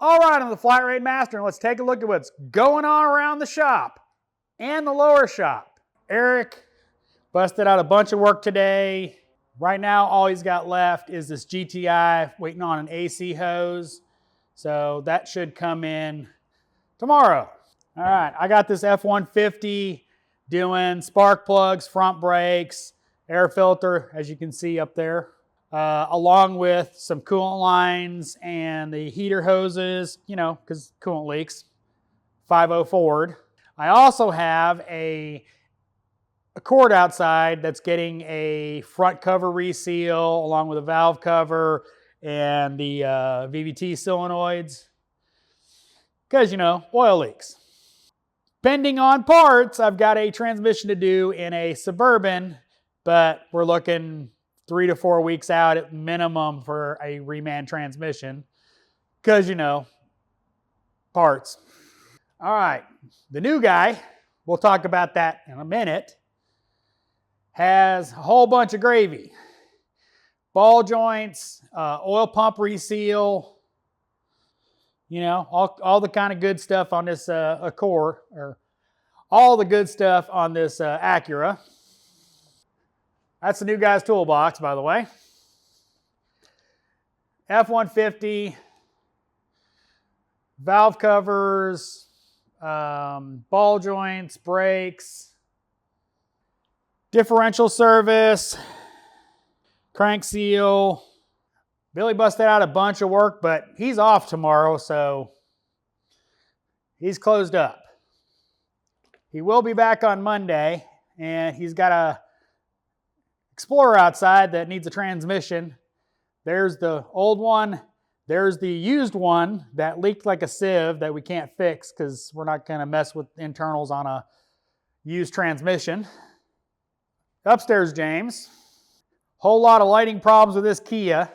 All right, I'm the Flat Rate Master, and let's take a look at what's going on around the shop and the lower shop. Eric busted out a bunch of work today. Right now, all he's got left is this GTI waiting on an AC hose. So that should come in tomorrow. All right, I got this F-150 doing spark plugs, front brakes, air filter, as you can see up there. Along with some coolant lines and the heater hoses, you know, because coolant leaks, 5.0 Ford. I also have a cord outside that's getting a front cover reseal along with a valve cover and the VVT solenoids, because, you know, oil leaks. Pending on parts, I've got a transmission to do in a Suburban, but we're looking 3 to 4 weeks out at minimum for a reman transmission because, you know, parts. All right, the new guy, we'll talk about that in a minute, has a whole bunch of gravy. Ball joints, oil pump reseal, you know, all the kind of good stuff on this Accord, or all the good stuff on this Acura. That's the new guy's toolbox, by the way. F-150, valve covers, ball joints, brakes, differential service, crank seal. Billy busted out a bunch of work, but he's off tomorrow, so he's closed up. He will be back on Monday, and he's got a Explorer outside that needs a transmission. There's the old one. There's the used one that leaked like a sieve that we can't fix because we're not going to mess with internals on a used transmission. Upstairs, James. Whole lot of lighting problems with this Kia,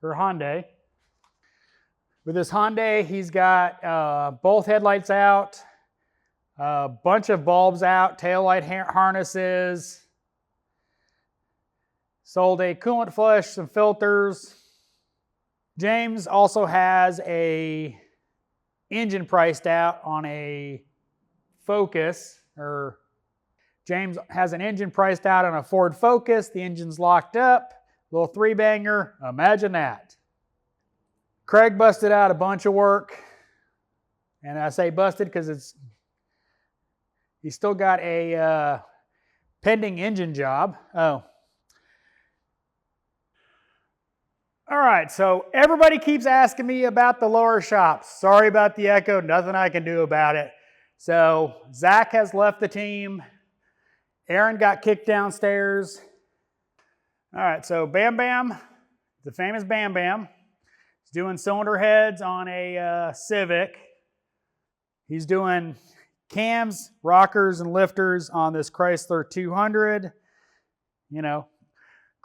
or Hyundai. With this Hyundai, he's got both headlights out, a bunch of bulbs out, taillight harnesses. Sold a coolant flush, some filters. James also has a engine priced out on a Focus, or James has an engine priced out on a Ford Focus. The engine's locked up, little 3-banger, imagine that. Craig busted out a bunch of work, and I say busted because he's still got a pending engine job. Oh. All right, so everybody keeps asking me about the lower shop. Sorry about the echo, nothing I can do about it. So Zach has left the team. Aaron got kicked downstairs. All right, so Bam Bam, the famous Bam Bam, he's doing cylinder heads on a Civic. He's doing cams, rockers, and lifters on this Chrysler 200. You know,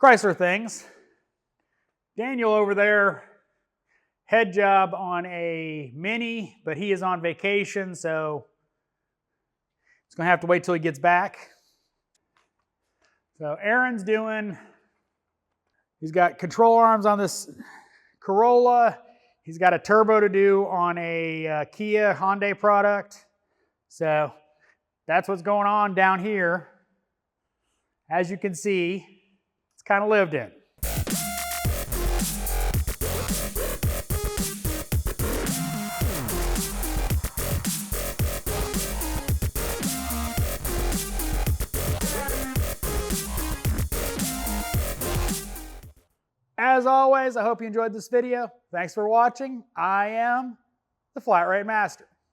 Chrysler things. Daniel over there, head job on a Mini, but he is on vacation, so he's going to have to wait till he gets back. So Aaron's he's got control arms on this Corolla. He's got a turbo to do on a Kia Hyundai product. So that's what's going on down here. As you can see, it's kind of lived in. As always, I hope you enjoyed this video. Thanks for watching. I am the Flat Rate Master.